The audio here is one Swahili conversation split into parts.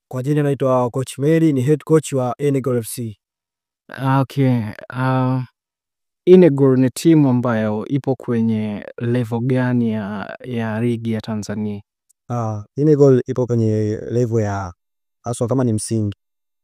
Kwa jina naitwa Coach Mary, ni head coach wa Enegol FC. Okay. Enegol ni timu ambayo ipo kwenye level gani ya ligi ya Tanzania? Enegol ipo kwenye level ya aswa kama ni msingi.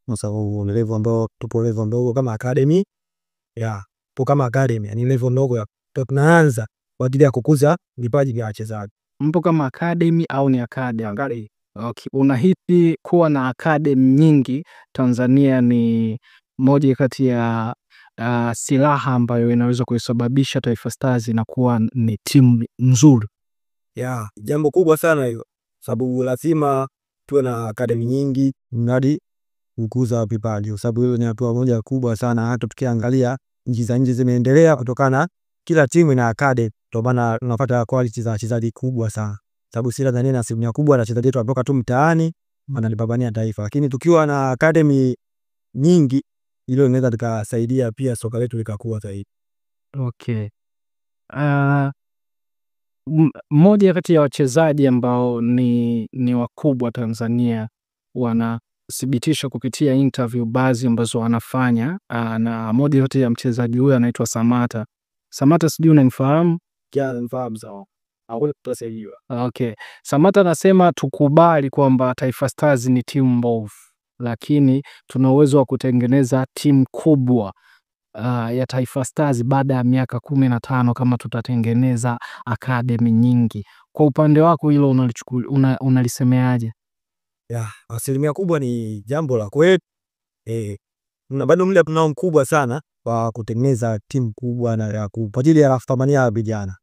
Kwa sababu ni level ambayo tupo level ndogo kama academy. Tupo kama academy, yani level ndogo ya tunaanza kwa ajili ya kukuza vipaji vya wachezaji. Mpo kama academy au ni academy? Okay. Unahisi kuwa na academy nyingi Tanzania ni moja kati ya silaha ambayo inaweza kuisababisha Taifa Stars inakuwa ni timu nzuri? Jambo kubwa sana hilo. Sababu lazima tuwe na academy nyingi mradi kukuza vipaji. Sababu hilo ni hatua moja kubwa sana, hata tukiangalia nchi za nje zimeendelea kutokana kila timu ina academy. Ndio maana tunapata quality za wachezaji kubwa sana. Sababu sisi Tanzania na asilimia kubwa ya wachezaji wetu wanatoka tu mtaani wanalipambania taifa. Lakini tukiwa na academy nyingi, hilo linaweza tukasaidia pia soka letu likakua zaidi. Okay. Mmoja kati ya wachezaji ambao ni wakubwa Tanzania wanathibitisha kupitia interview baadhi ambazo wanafanya, na mmoja kati ya mchezaji huyo anaitwa Samata. Samata, sijui unanifahamu? Nafahamu sawa. Okay. Samata anasema tukubali kwamba Taifa Stars ni timu mbovu, lakini tuna uwezo wa kutengeneza timu kubwa ya Taifa Stars baada ya miaka 15 kama tutatengeneza academy nyingi. Kwa upande wako hilo unalisemeaje? Asilimia kubwa ni jambo la kweli. Bado muda tunao mkubwa sana wa kutengeneza timu kubwa na ya kwa ajili ya thamani ya vijana.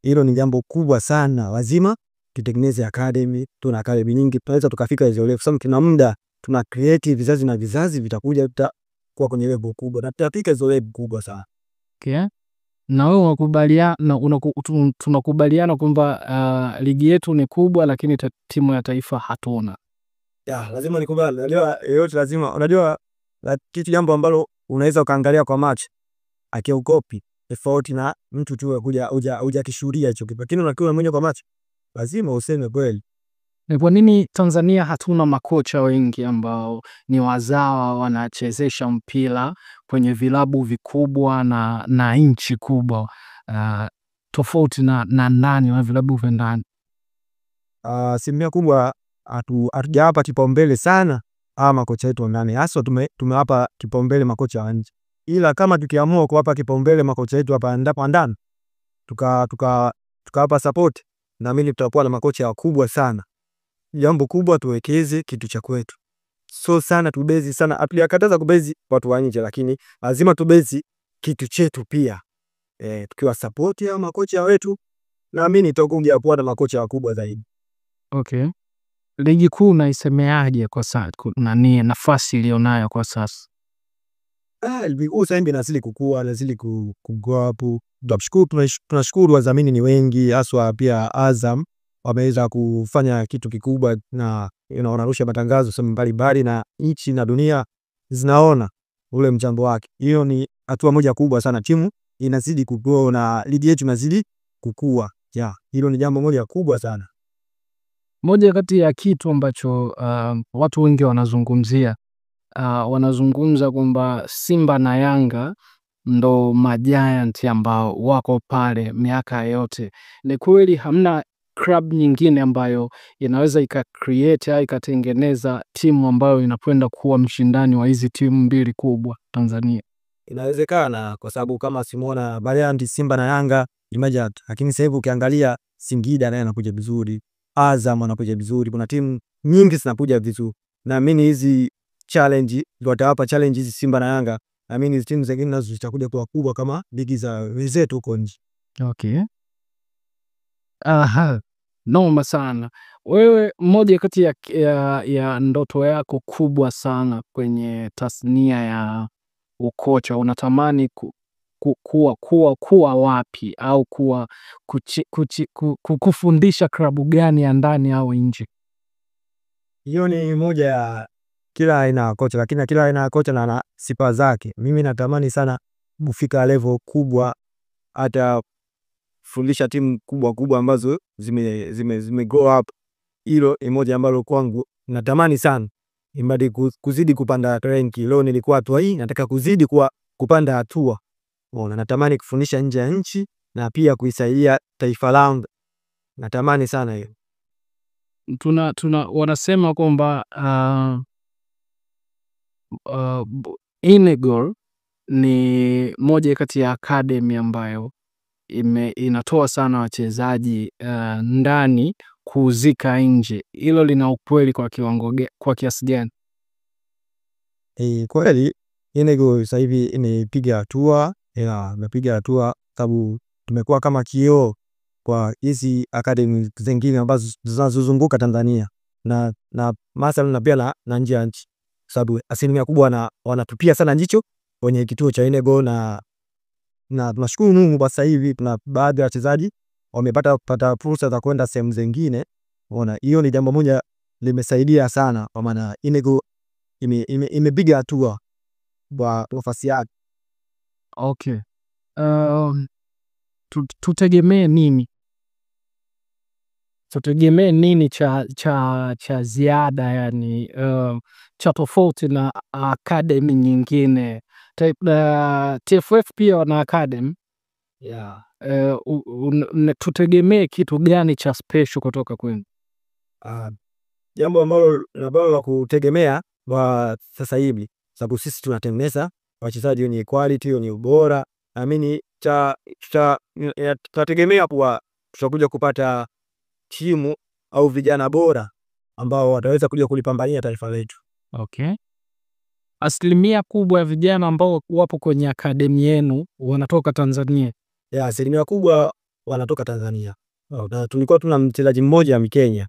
Hilo ni jambo kubwa sana. Lazima tutengeneze academy, tuna academy nyingi, tunaweza tukafika hizo level. Sababu tuna muda, tuna create vizazi na vizazi vitakuja kwa kwenye level kubwa na tutafika hizo level kubwa sana. Okay. Na wewe tunakubaliana kwamba ligi yetu ni kubwa lakini timu ya taifa hatuna. Lazima nikubali. Unajua yote lazima. Unajua kitu jambo ambalo unaweza ukaangalia kwa macho akiukopi tofauti na mtu tu kuja hujakishuhudia hicho kitu. Lakini unakiona mwenyewe kwa macho, lazima useme kweli. Kwa nini Tanzania hatuna makocha wengi ambao ni wazawa wanachezesha mpira kwenye vilabu vikubwa na nchi kubwa, tofauti na ndani wa vilabu vya ndani? Asilimia kubwa hatujawapa kipaumbele sana makocha wetu wa ndani. Hasa tumewapa kipaumbele makocha wa nje. Ila kama tukiamua kuwapa kipaumbele makocha wetu hapa ndani, tukawapa support, naamini tutakuwa na makocha wakubwa sana. Jambo kubwa tuwekeze kitu cha kwetu. So sana tubezi sana. Hatujakataza kubezi watu wa nje, lakini lazima tubezi kitu chetu pia. Tukiwa support ya makocha wetu, naamini tutakuja kuwa na makocha wakubwa zaidi. Okay. Ligi kuu unaisemeaje kwa sasa? Nani nafasi ilionayo kwa sasa? Ligi kuu sasa hivi inazidi kukua, inazidi kugrow up. Tunashukuru wadhamini ni wengi, haswa pia Azam wameweza kufanya kitu kikubwa na wanarusha matangazo sehemu mbalimbali na nchi na dunia zinaona ule mchango wake. Hiyo ni hatua moja kubwa sana. Timu inazidi kugrow na ligi yetu inazidi kukua. Hilo ni jambo moja kubwa sana. Moja kati ya kitu ambacho watu wengi wanazungumzia, wanazungumza kwamba Simba na Yanga ndo majiant ambao wako pale miaka yote. Ni kweli hamna club nyingine ambayo inaweza create au ikatengeneza timu ambayo inakwenda kuwa mshindani wa hizi timu mbili kubwa Tanzania? Inawezekana kwa sababu kama simuona Bariant Simba na Yanga imajat, lakini sasa hivi ukiangalia Singida naye anakuja vizuri, Azam anakuja vizuri, kuna timu nyingi zinakuja vizuri. Naamini hizi challenge ndio watawapa challenge hizi Simba na Yanga. Naamini hizi timu zingine nazo zitakuja kuwa kubwa kama ligi za wenzetu huko nje. Okay. Noma sana. Wewe, mmoja kati ya ndoto yako kubwa sana kwenye tasnia ya ukocha, unatamani kuwa wapi au kufundisha klabu gani ya ndani au nje? Hiyo ni moja ya kila aina ya kocha, lakini kila aina ya kocha na sifa zake. Mimi natamani sana kufika level kubwa, hata fundisha timu kubwa ambazo zime grow up. Hilo ni moja ambalo kwangu natamani sana. imadi kuzidi kupanda rank. Leo nilikuwa hatua hii, nataka kuzidi kupanda hatua. Unaona, natamani kufundisha nje ya nchi na pia kuisaidia taifa langu. Natamani sana hiyo. Wanasema kwamba Inegor ni moja kati ya academy ambayo inatoa sana wachezaji ndani kuuzika nje. Hilo lina ukweli kwa kiasi gani? Kweli Inegor sasa hivi imepiga hatua, imepiga hatua sababu tumekuwa kama kioo kwa hizi academy zingine ambazo zinazozunguka Tanzania na mathalan na pia na nje ya nchi, sababu asilimia kubwa wanatupia sana jicho kwenye kituo cha Inegor na tunashukuru Mungu kwa sasa hivi tuna baadhi ya wachezaji wamepata fursa za kwenda sehemu zingine. Unaona, hiyo ni jambo moja limesaidia sana kwa maana Inegor imepiga hatua kwa nafasi yake. Okay. Tutegemee nini? Tutegemee nini cha ziada, yani cha tofauti na academy nyingine? TFF pia wana academy. Yeah. Tutegemee kitu gani cha special kutoka kwenu? Jambo ambalo la kutegemea kwa sasa hivi, sababu sisi tunatengeneza wachezaji wenye quality, wenye ubora. Naamini tutategemea kuwa tutakuja kupata timu au vijana bora ambao wataweza kuja kulipambania taifa letu. Okay. Asilimia kubwa ya vijana ambao wapo kwenye akademi yenu wanatoka Tanzania? Yeah, asilimia kubwa wanatoka Tanzania. Na tulikuwa tuna mchezaji mmoja Mkenya.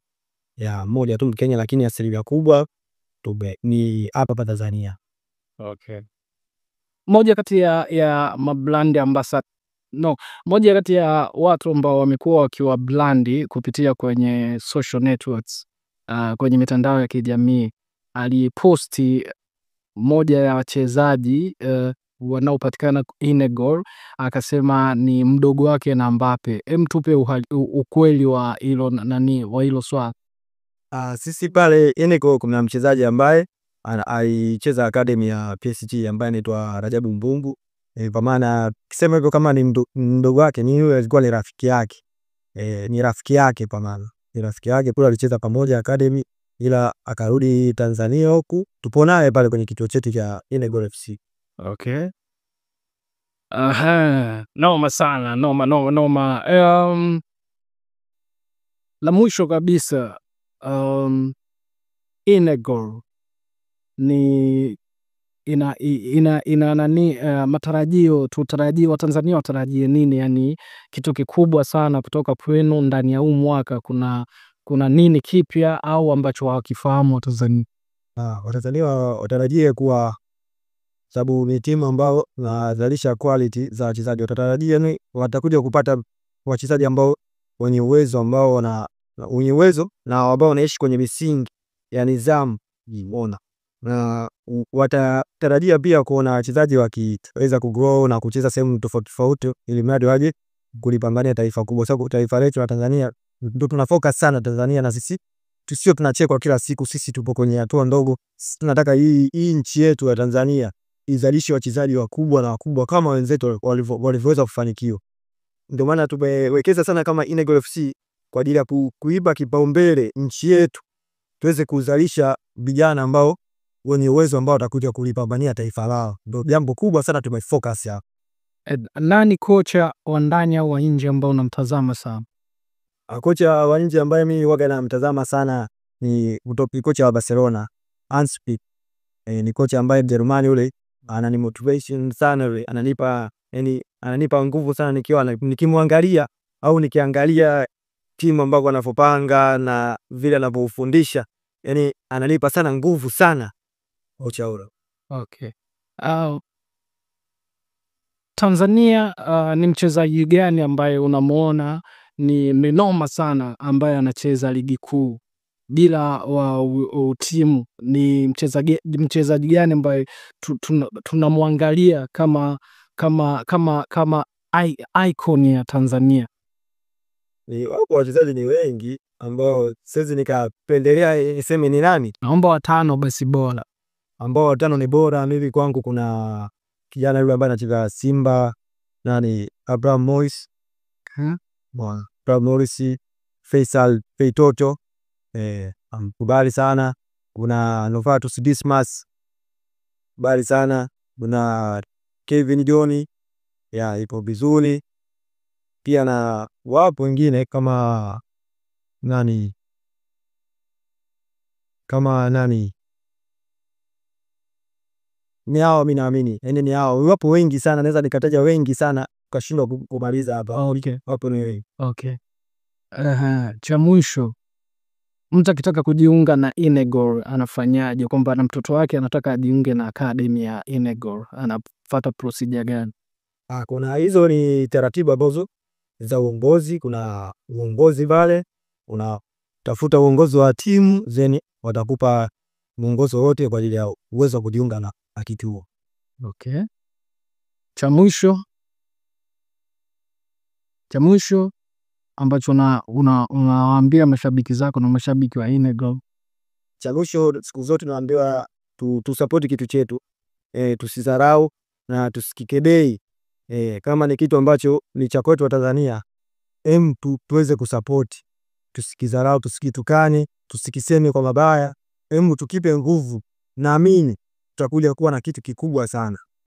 Yeah, mmoja tu Mkenya, lakini asilimia kubwa ni hapa Tanzania. Okay. Moja kati ya mabrand ambassador, moja kati ya watu ambao wamekuwa wakiwa brandi kupitia kwenye social networks, kwenye mitandao ya kijamii, aliposti moja ya wachezaji wanaopatikana Inegor, akasema ni mdogo wake na Mbappe. Tupe ukweli wa hilo wa hilo swala. Sisi pale Inegor kuna mchezaji ambaye alicheza academy ya PSG ambaye anaitwa Rajabu Mbumbu. Kwa maana kisema hivyo kama ni mdogo wake, ni yule alikuwa ni rafiki yake. Ni rafiki yake, kwa maana ni rafiki yake, kule alicheza pamoja academy, ila akarudi Tanzania huku tupo naye pale kwenye kituo chetu cha Inegor FC. Okay. Noma sana, noma. La mwisho kabisa, Inegor ni ina nani, matarajio, tutarajie Watanzania watarajie nini, yani kitu kikubwa sana kutoka kwenu ndani ya huu mwaka? Kuna nini kipya au ambacho hawakifahamu Watanzania? Watanzania watarajie kuwa, sababu ni timu ambao nazalisha quality za wachezaji. Watatarajia ni watakuja kupata wachezaji ambao wenye uwezo, ambao wenye uwezo na ambao wanaishi kwenye misingi ya nidhamu. Umeona, na watatarajia pia kuona wachezaji wakiweza kugrow na kucheza sehemu tofauti tofauti, ili mradi waje kulipambania taifa kubwa, sababu taifa letu la Tanzania ndio tuna focus sana Tanzania, na sisi tusio tunachekwa kila siku. Sisi tupo kwenye hatua ndogo. Tunataka hii nchi yetu ya Tanzania izalishe wachezaji wakubwa na wakubwa kama wenzetu walivyoweza kufanikiwa. Ndio maana tumewekeza sana kama Inegor FC kwa ajili ya kuipa kipaumbele nchi yetu, tuweze kuzalisha vijana ambao wenye uwezo, ambao watakuja kulipambania taifa lao. Ndio jambo kubwa sana tumefocus hapa. Nani kocha wa ndani au wa nje ambao unamtazama sana? Kocha wa nje ambaye mimi huwa namtazama sana ni kocha wa Barcelona, Hans Flick. Ni kocha ambaye Mjerumani yule, anani motivation sana yule, ananipa nguvu sana nikimwangalia au nikiangalia timu ambao wanapopanga na vile anavyofundisha, yani ananipa sana nguvu sana kocha yule. Okay. Tanzania, ni mchezaji gani ambaye unamuona ni noma sana ambaye anacheza ligi kuu bila timu? Ni mchezaji gani ambaye tunamwangalia kama icon ya Tanzania? Ni wapo wachezaji ni wengi ambao siwezi nikapendelea niseme ni nani. Naomba watano basi bora. Ambao watano ni bora mimi kwangu kuna kijana yule ambaye anacheza Simba nani Abraham Morris. Abraham Morris, Faisal Feitoto amkubali sana. Kuna Novatus Dismas kubali sana. Kuna Kevin John ipo vizuri. Pia na wapo wengine kama nani ni hao mimi naamini. Yaani ni hao. Wapo wengi sana naweza nikataja wengi sana ukashindwa kumaliza hapa. Okay. Wapo ni wengi. Okay. Cha mwisho, mtu akitaka kujiunga na Inegor anafanyaje? Kwamba na mtoto wake anataka ajiunge na academy ya Inegor, anafuata procedure gani? Kuna hizo ni taratibu ambazo za uongozi. Kuna uongozi pale, unatafuta uongozi wa timu then watakupa mwongozo wote kwa ajili ya uwezo wa kujiunga na kituo. Okay. Cha mwisho ambacho unawaambia mashabiki zako na mashabiki wa Inegor. Cha mwisho siku zote naambiwa tu kitu chetu. Tusidharau na tusikikebei. Kama ni kitu ambacho ni cha kwetu wa Tanzania, tuweze kusupport. Tusikidharau, tusikitukane, tusikiseme kwa mabaya. Tukipe nguvu. Naamini tutakuja kuwa na kitu kikubwa sana.